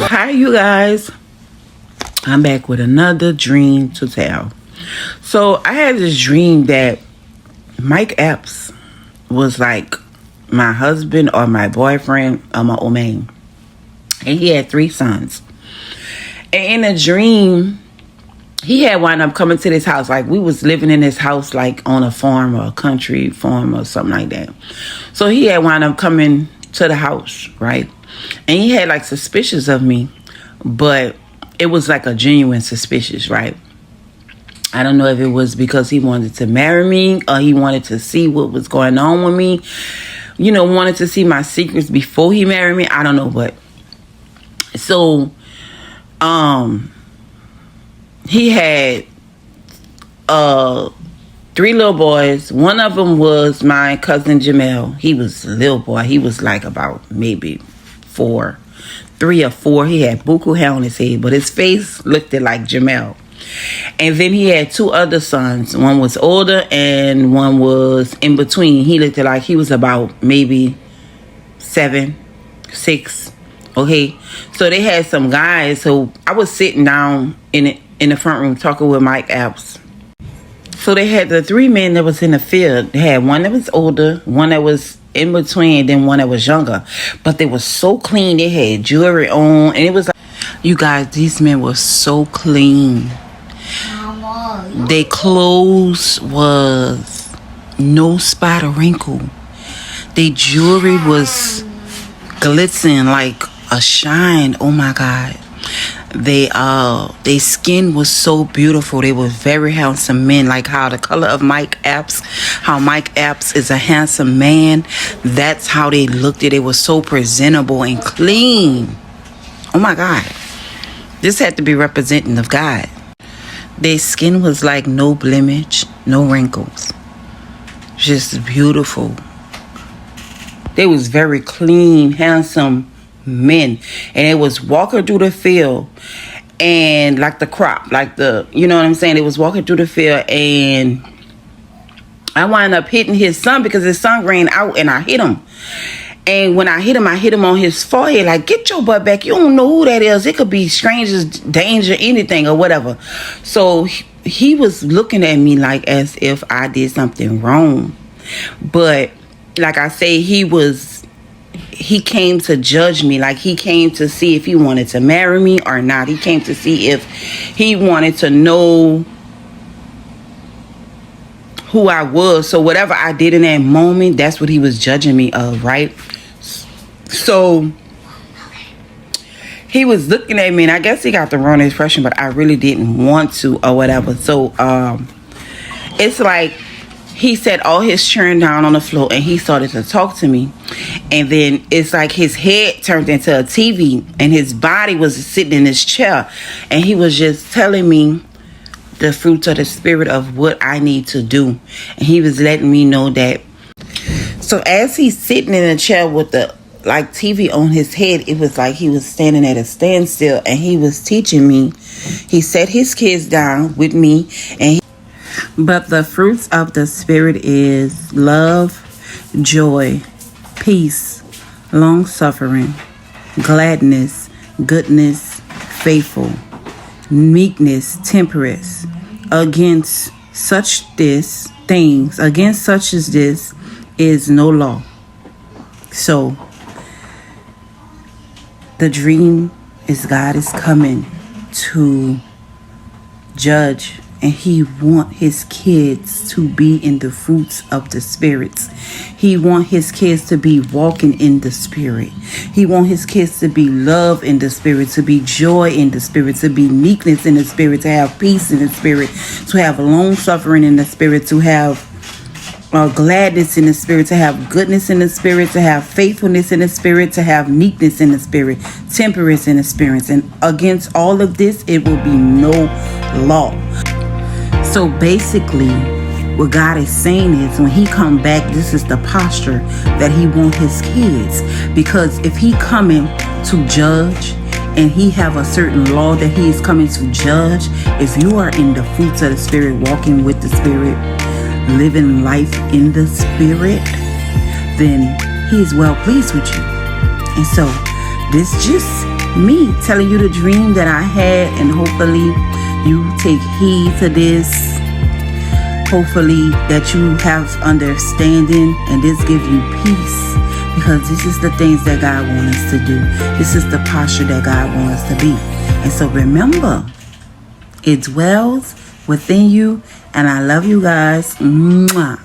Hi, you guys. I'm back with another dream to tell. So, I had this dream that Mike Epps was like my husband or my boyfriend or my old man. And he had 3 sons. And in a dream, he had wound up coming to this house. Like, we was living in this house, like, on a farm or a country farm or something like that. So, he had wound up coming to the house, right? And he had, like, suspicions of me. But it was, like, a genuine suspicious, right? I don't know if it was because he wanted to marry me or he wanted to see what was going on with me. You know, wanted to see my secrets before he married me. I don't know, but... So, he had 3 little boys. One of them was my cousin Jamel. He was a little boy. He was like about maybe 3 or 4. He had buku hair on his head, but his face looked like Jamel. And then he had 2 other sons. One was older and one was in between. He looked like he was about maybe 7, 6. Okay, so they had some guys. So I was sitting down in the front room talking with Mike Epps. So they had the 3 men that was in the field. They had one that was older, one that was in between, and then one that was younger. But they were so clean. They had jewelry on, and it was like, you guys, these men were so clean. Their clothes was no spot or wrinkle. Their jewelry was glistening like a shine. Oh my God. Their skin was so beautiful. They were very handsome men. Like how the color of Mike Epps, how Mike Epps is a handsome man. That's how they looked. They were so presentable and clean. Oh my God. This had to be representing of God. Their skin was like no blemish, no wrinkles. Just beautiful. They was very clean, handsome men. And they was walking through the field and like the crop, like the, you know what I'm saying? They was walking through the field and I wound up hitting his son because his son ran out and I hit him. And when I hit him on his forehead, like, get your butt back. You don't know who that is. It could be strangers, danger, anything or whatever. So he was looking at me like as if I did something wrong. But like I say, he came to judge me. Like he came to see if he wanted to marry me or not. He came to see if he wanted to know who I was. So whatever I did in that moment, that's what he was judging me of, right? So he was looking at me and I guess he got the wrong impression, but I really didn't want to or whatever. So it's like he set all his children down on the floor and he started to talk to me. And then it's like his head turned into a TV and his body was sitting in his chair. And he was just telling me the fruits of the spirit of what I need to do. And he was letting me know that. So as he's sitting in a chair with the like TV on his head, it was like he was standing at a standstill and he was teaching me. He set his kids down with me and but the fruits of the spirit is love, joy, peace, long suffering, gladness, goodness, faithful, meekness, temperance. Against such as this is no law. So the dream is God is coming to judge, and he want his kids to be in the fruits of the spirits. He want his kids to be walking in the spirit. He want his kids to be love in the spirit, to be joy in the spirit, to be meekness in the spirit, to have peace in the spirit, to have long suffering in the spirit, to have gladness in the spirit, to have goodness in the spirit, to have faithfulness in the spirit, to have meekness in the spirit, temperance in the spirit. And against all of this, it will be no law. So basically, what God is saying is when he come back, this is the posture that he want his kids. Because if he coming to judge and he have a certain law that he is coming to judge, if you are in the fruits of the spirit, walking with the spirit, living life in the spirit, then he is well pleased with you. And so this just me telling you the dream that I had, and hopefully you take heed to this. Hopefully that you have understanding and this give you peace, because this is the things that God wants us to do. This is the posture that God wants us to be. And so remember, it dwells within you, and I love you guys. Mwah.